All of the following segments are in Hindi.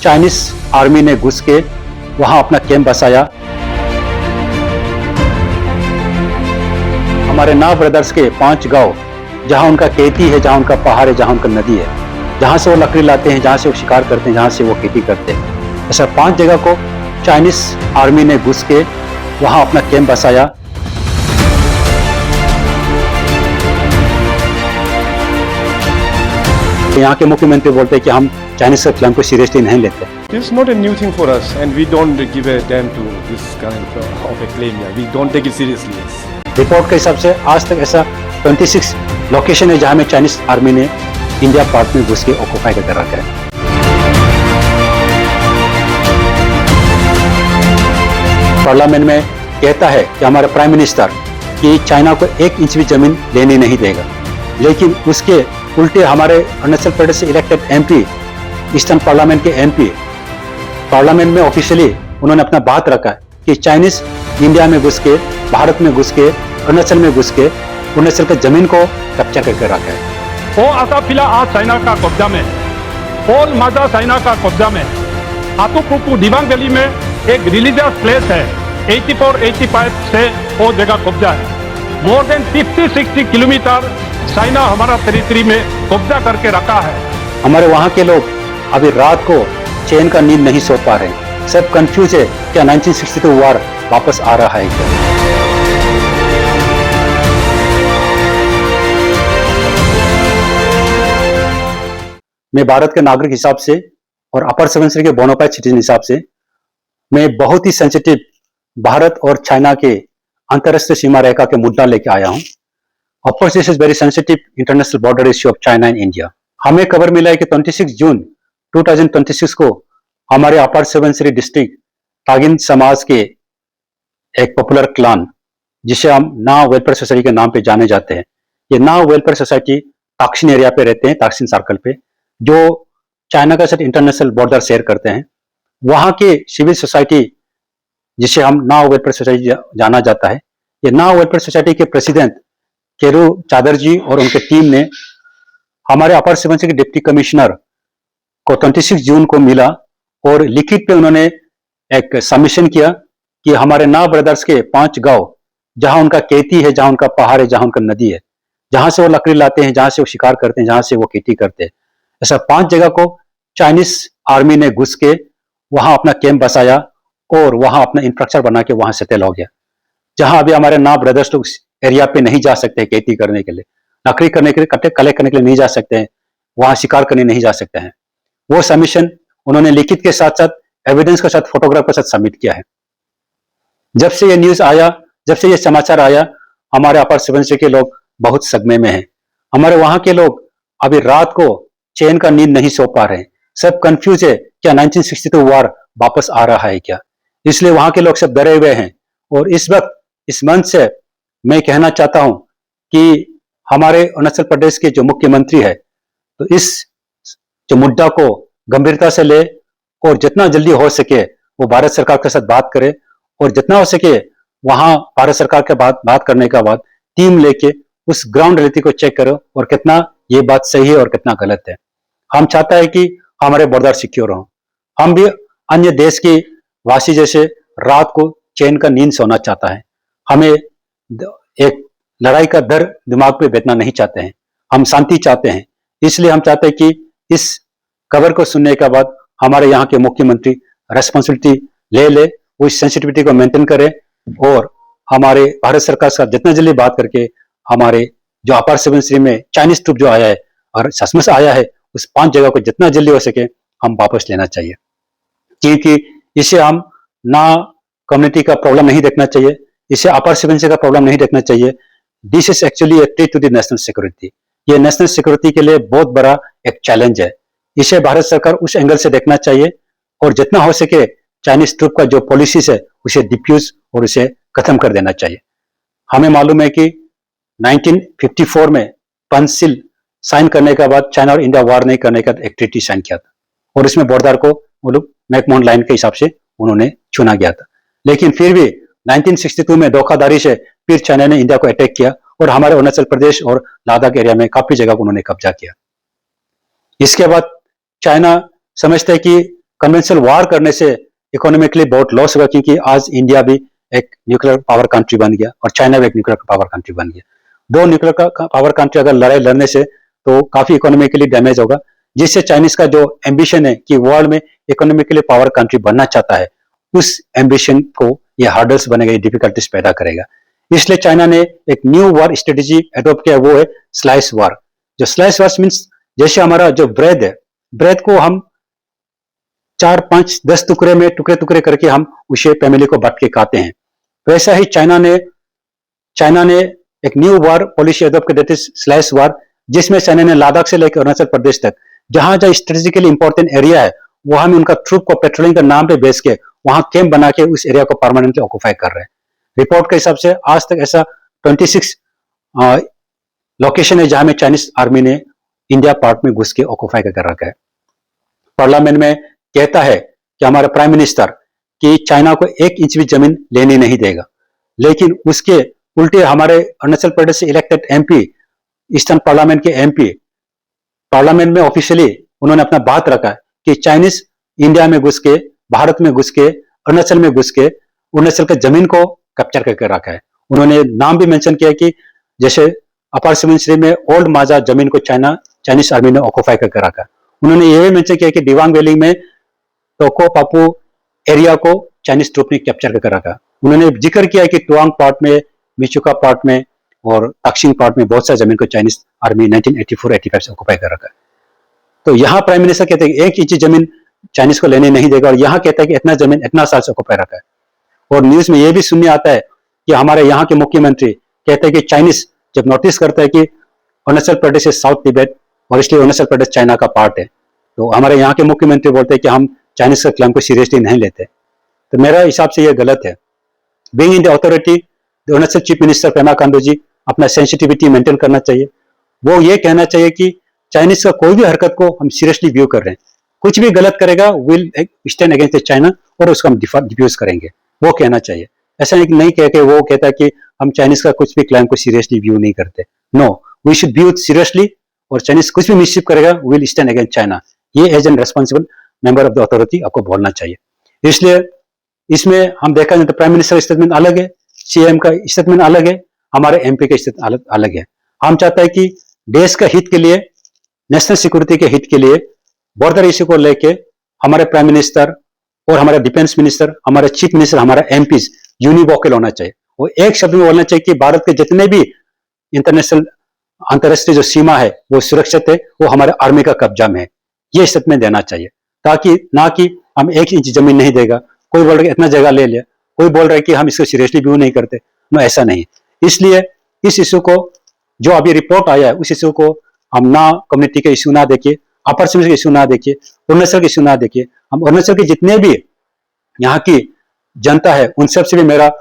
चाइनीस आर्मी ने घुस के वहां अपना कैंप बसाया। हमारे नाव ब्रदर्स के 5 गांव, जहां उनका खेती है, जहां उनका पहाड़ है, जहां उनका नदी है, जहां से वो लकड़ी लाते हैं, जहां से वो शिकार करते हैं, जहां से वो खेती करते हैं, ऐसा 5 जगह को चाइनीस आर्मी ने घुस के वहां अपना कैंप बसाया। यहाँ के मुख्यमंत्री बोलते हैं कि हम चाइनीज के क्लेम को सीरियसली नहीं लेते। This is not a new thing for us, and we don't give a damn to this kind of a claim. Yeah, we don't take it seriously. Yes. Report के हिसाब से आज तक ऐसा 26 लोकेशन है जहां में चाइनीज आर्मी ने इंडिया पार्ट में घुस के ऑक्यूपाई कर रखा है। पार्लियामेंट में कहता है कि हमारा प्राइम मिनिस्टर कि चाइना को 1 इंच भी जमीन लेने नहीं देगा, लेकिन उसके उल्टे हमारे अरुणाचल प्रदेश से इलेक्टेड एमपी, ईस्टर्न पार्लियामेंट के एमपी, पार्लियामेंट में ऑफिशियली उन्होंने अपना बात रखा है कि चाइनीज इंडिया में घुस के, भारत में घुस के, अरुणाचल में घुस के अरुणाचल के जमीन को कब्जा करके रखा है। वो आसाफिला आज चाइना का कब्जा में, पोल माजा चाइना का कब्जा में, आतुपुकु दिबांग वैली में एक रिलीजियस प्लेस है, 84-85 से वो जगह कब्जा है। मोर देन 50-60 किलोमीटर चाइना हमारा टेरिटरी में कब्जा करके रखा है। हमारे वहाँ के लोग अभी रात को चैन का नींद नहीं सो पा रहे, सब कंफ्यूज है क्या 1962 वार वापस आ रहा है क्या। मैं भारत के नागरिक हिसाब से और अपर सुबनसिरी के बोनाफाइड सिटीजन हिसाब से मैं बहुत ही सेंसिटिव भारत और चाइना के अंतरराष्ट्रीय सीमा रेखा के मुद्दा लेके आया हूं। Of course, this is very sensitive international border issue of China and India. हमें खबर मिला है कि 26 जून 2026 को हमारे अपर सुबनसिरी डिस्ट्रिक्ट तागिन समाज के एक पॉपुलर क्लान, जिसे हम नाव वेलफेयर सोसाइटी के नाम पे जाने जाते हैं, ये नाव वेलफेयर सोसाइटी ताक्सिन एरिया पे रहते हैं, ताक्सिन सर्कल पे, जो चाइना के साथ इंटरनेशनल बॉर्डर शेयर करते हैं। वहां के सिविल सोसाइटी, जिसे हम नाव वेलफेयर सोसाइटी जाना जाता है, ये नाव वेलफेयर सोसाइटी के प्रेसिडेंट केरू चादर और उनके टीम ने हमारे अपर सुबनसिरी के डिप्टी कमिश्नर को 26 जून को मिला और लिखित पे उन्होंने एक सबमिशन किया कि हमारे नाव ब्रदर्स के 5 गांव, जहां उनका खेती है, जहां उनका पहाड़ है, जहां उनका नदी है, जहां से वो लकड़ी लाते हैं, जहां से वो शिकार करते हैं, जहां से वो खेती करते हैं, ऐसा 5 जगह को चाइनीज आर्मी ने घुस के वहां अपना कैंप बसाया और वहां अपना इंफ्रास्ट्रक्चर बना के वहां सेटल हो गया। जहां अभी हमारे नाव ब्रदर्स लोग एरिया पे नहीं जा सकते हैं खेती करने के लिए, लकड़ी करने के लिए, कटे कलेक्ट करने के लिए नहीं जा सकते हैं, वहां शिकार करने नहीं जा सकते हैं। वो सबमिशन उन्होंने लिखित के साथ साथ एविडेंस के साथ, फोटोग्राफ के साथ सबमिट किया है। जब से ये न्यूज आया, जब से ये समाचार आया, हमारे अपर सुबनसिरी के लोग बहुत सदमे में हैं। हमारे वहां के लोग अभी रात को चैन का नींद नहीं सो पा रहे, सब कंफ्यूज है क्या 1962 वार वापस आ रहा है क्या, इसलिए वहां के लोग सब डरे हुए हैं। और इस वक्त इस मंच से मैं कहना चाहता हूं कि हमारे अरुणाचल प्रदेश के जो मुख्यमंत्री है, तो इस जो मुद्दा को गंभीरता से ले और जितना जल्दी हो सके वो भारत सरकार के साथ बात करे, और जितना हो सके वहां भारत सरकार के बात करने के बाद टीम लेके उस ग्राउंड रियलिटी को चेक करो और कितना ये बात सही है और कितना गलत है। हम चाहता है कि हमारे बॉर्डर सिक्योर हो, हम भी अन्य देश की वासी जैसे रात को चैन का नींद सोना चाहता है। हमें एक लड़ाई का डर दिमाग पे बैठना नहीं चाहते हैं, हम शांति चाहते हैं। इसलिए हम चाहते हैं कि इस खबर को सुनने के बाद हमारे यहाँ के मुख्यमंत्री रेस्पॉन्सिबिलिटी ले, वो इस सेंसिटिविटी को मेंटेन करे और हमारे भारत सरकार के साथ जितना जल्दी बात करके हमारे जो अपर सुबनसिरी में चाइनीज ट्रूप जो आया है और सचमुच आया है, उस 5 जगह को जितना जल्दी हो सके हम वापस लेना चाहिए, क्योंकि इसे हम ना कम्युनिटी का प्रॉब्लम नहीं देखना चाहिए, इसे अपर सुबनसिरी का प्रॉब्लम नहीं देखना चाहिए। This is actually a threat to the national security. ये नेशनल सिक्योरिटी के लिए बहुत बड़ा एक चैलेंज है। इसे भारत सरकार उस एंगल से देखना चाहिए और जितना हो सके चाइनीज ट्रूप का जो पॉलिसीज है उसे डिफ्यूज और उसे खत्म कर देना चाहिए। हमें मालूम है कि 1954 में पंचशील साइन करने के बाद चाइना और इंडिया वार नहीं करने का एक ट्रीटी साइन किया था और इसमें बॉर्डर को वो लोग मैकमोहन लाइन के हिसाब से उन्होंने चुना गया था। लेकिन फिर भी 1962 में धोखाधड़ी से फिर चाइना ने इंडिया को अटैक किया और हमारे अरुणाचल प्रदेश और लद्दाख एरिया में काफी जगह को उन्होंने कब्जा किया। इसके बाद चाइना समझता है कि कन्वेंशनल वार करने से इकोनॉमिकली बहुत लॉस हुआ, क्योंकि आज इंडिया भी एक न्यूक्लियर पावर कंट्री बन गया और चाइना भी एक न्यूक्लियर पावर कंट्री बन गया। दो न्यूक्लियर पावर कंट्री अगर लड़ाई लड़ने से तो काफी इकोनॉमिकली डैमेज होगा, जिससे चाइनीज का जो एम्बिशन है कि वर्ल्ड में इकोनॉमिकली पावर कंट्री बनना चाहता है, उस एम्बिशन को ये हार्डल्स बनेगा, ये डिफिकल्टीज पैदा करेगा। इसलिए चाइना ने एक न्यू वार स्ट्रेटेजी एडॉप्ट किया, वो है स्लाइस वार। जो स्लाइस वार मीन्स जैसे हमारा जो ब्रेड है, ब्रेड को हम 4, 5, 10 टुकड़े में टुकड़े टुकड़े करके हम उसे फैमिली को बांट के खाते हैं, वैसा ही चाइना ने एक न्यू वार पॉलिसी एडॉप्ट कर देती स्लाइस वार, जिसमें चाइना ने लद्दाख से लेकर अरुणाचल प्रदेश तक जहां जहां स्ट्रेटेजिकली इंपॉर्टेंट एरिया है वहां में उनका ट्रूप को पेट्रोलिंग के नाम पे बेच के वहां कैंप बना के उस एरिया को परमानेंटली ऑक्यूपाई कर रहे हैं। रिपोर्ट के हिसाब से आज तक ऐसा 26 लोकेशन है जहां में चाइनीज आर्मी ने इंडिया पार्ट में घुस के ऑक्यूपाई कर रखा है। पार्लियामेंट में कहता है कि हमारा प्राइम मिनिस्टर कि चाइना को 1 इंच भी जमीन लेने नहीं देगा, लेकिन उसके उल्टे हमारे अरुणाचल प्रदेश से इलेक्टेड एमपी, ईस्टर्न पार्लियामेंट के एमपी, पार्लियामेंट में ऑफिशियली उन्होंने अपना बात रखा कि चाइनीज इंडिया में घुस के, भारत में घुस के, अरुणाचल में घुस के अरुणाचल के जमीन को कैप्चर करके रखा है। उन्होंने नाम भी मेंशन किया कि जैसे अपर सुबनसिरी में ओल्ड माजा जमीन को चाइनीज आर्मी ने ऑक्यूपाई करके रखा है। उन्होंने यह भी मेंशन किया कि दिवांग वैली में टोको पापू एरिया को चाइनीज ट्रूप ने कैप्चर करके रखा। उन्होंने जिक्र किया कि टुआंग पार्ट में, मिचुका पार्ट में और तक्षिंग पार्ट में बहुत सा जमीन को चाइनीज आर्मी 1984-85 से ऑक्यूपाई कर रखा है। तो यहाँ प्राइम मिनिस्टर कहते हैं कि 1 इंच जमीन चाइनीज को लेने नहीं देगा, और यहाँ कहता है कि इतना जमीन इतना साल से ऑक्यूपाई रखा है। और न्यूज में यह भी सुनने आता है कि हमारे यहाँ के मुख्यमंत्री कहते हैं कि चाइनीज जब नोटिस करता है कि अरुणाचल प्रदेश है साउथ तिब्बत और इसलिए अरुणाचल प्रदेश चाइना का पार्ट है, तो हमारे यहाँ के मुख्यमंत्री बोलते हैं कि हम चाइनीज का क्लेम को सीरियसली नहीं लेते। तो मेरा हिसाब से यह गलत है। Being in the authority, Arunachal chief minister Pema Khandu ji अपना सेंसिटिविटी मेंटेन करना चाहिए। वो ये कहना चाहिए कि चाइनीज का कोई भी हरकत को हम सीरियसली व्यू कर रहे हैं, कुछ भी गलत करेगा विल स्टैंड अगेंस्ट चाइना और उसको हम डिफ्यूज करेंगे, वो कहना चाहिए। ऐसा नहीं कह के वो कहता है कि हम चाइनीज का कुछ भी क्लेम को सीरियसली व्यू नहीं करते। No, we should view seriously, और चाइनीज कुछ भी मिसशिप करेगा विल स्टैंड अगेंस्ट चाइना। ये as an responsible member of the authority आपको बोलना चाहिए। इसलिए इसमें हम देखा जाए तो प्राइम मिनिस्टर स्टेटमेंट अलग है, सीएम का स्टेटमेंट अलग है, हमारे एमपी का स्टेटमेंट अलग है। हम चाहते हैं कि देश का हित के लिए, नेशनल सिक्योरिटी के हित के लिए बॉर्डर इश्यू को लेके हमारे प्राइम मिनिस्टर और हमारे डिफेंस मिनिस्टर, हमारे चीफ मिनिस्टर, हमारा एमपीज यूनिवोकल होना चाहिए। वो एक शब्द में बोलना चाहिए कि भारत के जितने भी इंटरनेशनल अंतरराष्ट्रीय जो सीमा है वो सुरक्षित है, वो हमारे आर्मी का कब्जा में है। ये स्टेटमेंट देना चाहिए, ताकि ना कि हम 1 इंच जमीन नहीं देगा, कोई बोल रहा है इतना जगह ले लिया, कोई बोल रहा है कि हम इसको सीरियसली व्यू नहीं करते। नो, ऐसा नहीं। इसलिए इस इशू को, जो अभी रिपोर्ट आया है, उस इशू को हम ना कम्युनिटी का इशू ना देखिए, अपर सिमर का इशू ना देखिए, अरुणाचल का इशू ना देखिए। हम अरुणाचल के जितने भी यहाँ की जनता है उन सबसे भी मेरा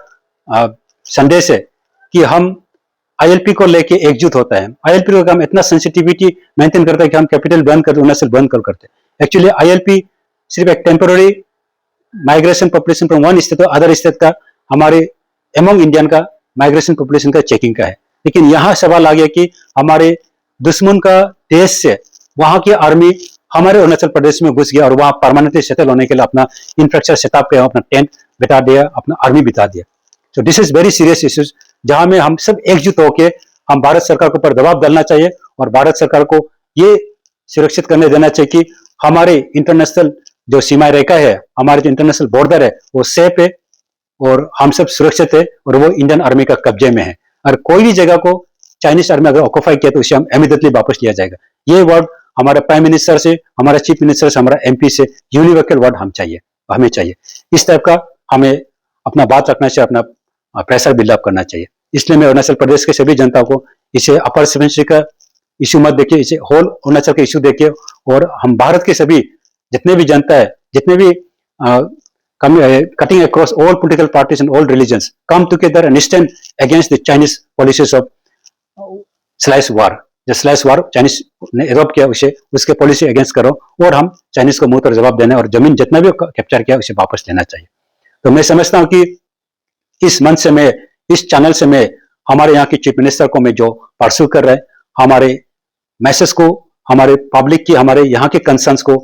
संदेश है कि हम आईएलपी को लेके एकजुट होता है। आईएलपी को हम इतना सेंसिटिविटी मेंटेन करते हैं कि हम कैपिटल बंद कर, अरुणाचल बंद कर करते हैं। एक्चुअली आईएलपी सिर्फ एक temporary migration population from one state to other state का, हमारे एमंग इंडियन का माइग्रेशन पॉपुलेशन का चेकिंग का है। लेकिन यहाँ सवाल आ गया कि हमारे दुश्मन का देश से वहां की आर्मी हमारे अरुणाचल प्रदेश में घुस गया और वहां परमानेंटली सेटल होने के लिए अपना इंफ्रास्ट्रक्चर सेटअप किया, अपना टेंट बिठा दिया, अपना आर्मी बिठा दिया। So this is very serious issues, जहां में हम सब एकजुट होकर हम भारत सरकार के ऊपर दबाव डालना चाहिए और भारत सरकार को ये सुरक्षित करने देना चाहिए कि हमारे इंटरनेशनल जो सीमा रेखा है, हमारे जो इंटरनेशनल बॉर्डर है वो सेफ है और हम सब सुरक्षित है और वो इंडियन आर्मी का कब्जे में है। और कोई भी जगह को चाइनीज आर्मी अगर ऑक्यूपाई किया तो उसे हम इमीडिएटली वापस लिया जाएगा। ये वर्ड हमारे प्राइम मिनिस्टर से, हमारा चीफ मिनिस्टर से, हमारा एमपी से यूनिवर्सल वर्ड हमें चाहिए। इस टाइप का हमें अपना बात रखना चाहिए, अपना प्रेशर बिल्डअप करना चाहिए। इसलिए मैं अरुणाचल प्रदेश के सभी जनता को इसे अपर सुबनसिरी का इशू मत देखिए, इसे होल अरुणाचल का इशू देखिए और हम भारत के सभी जितने भी जनता है, जितने भी cutting across all political parties and all religions come together and stand against the Chinese policies of slice war। जो स्लाइस वार चाइनीज ने एडॉप्ट किया उसे, उसके पॉलिसी अगेंस्ट करो और हम चाइनीज को मुंह पर जवाब देना और जमीन जितना भी कैप्चर किया उसे वापस लेना चाहिए। तो मैं समझता हूं कि इस मंच से मैं, इस चैनल से मैं हमारे यहाँ की चीफ मिनिस्टर को मैं जो परस्यू कर रहे हैं, हमारे मैसेज को, हमारे पब्लिक की, हमारे यहाँ के कंसर्न्स को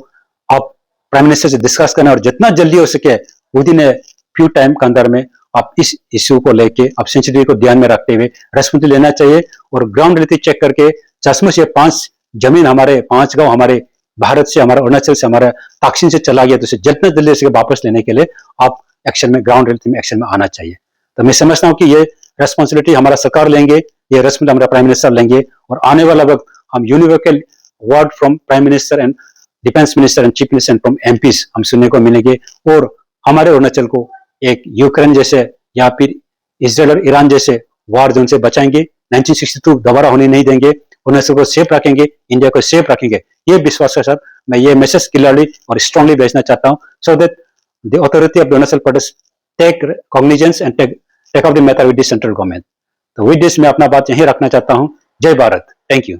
आप प्राइम मिनिस्टर से डिस्कस करना और जितना जल्दी हो सके with in a few time के अंदर में आप इस इश्यू को लेके आप सेंसिटिविटी को ध्यान में रखते हुए रेस्पॉन्सिबिलिटी लेना चाहिए और ग्राउंड रियलिटी चेक करके सचमुच ये 5 जमीन हमारे 5 गांव हमारे भारत से हमारा अरुणाचल से हमारा ताक्सिन से चला गया तो उसे जितना जल्दी से वापस लेने के लिए आप एक्शन में ग्राउंड रियलिटी में एक्शन में आना चाहिए। तो मैं समझता हूँ कि ये रेस्पॉन्सिबिलिटी हमारा सरकार लेंगे, ये रेस्पॉन्सिबिलिटी हमारा प्राइम मिनिस्टर लेंगे और आने वाला वक्त हम universal word from prime minister and defence minister and chief minister and from MPs हम सुनने को मिलेंगे और हमारे अरुणाचल को एक यूक्रेन जैसे या फिर इसराइल और ईरान जैसे वार जोन से बचाएंगे, 1962 दोबारा होने नहीं देंगे, अरुणाचल को सेफ रखेंगे, इंडिया को सेफ रखेंगे। ये विश्वास के साथ मैं ये मैसेज क्लियरली और स्ट्रांगली भेजना चाहता हूँ so that the authority of the Arunachal Pradesh take cognizance and take up the matter with the central government. तो विद दिस मैं अपना बात यहीं रखना चाहता हूँ। जय भारत, थैंक यू।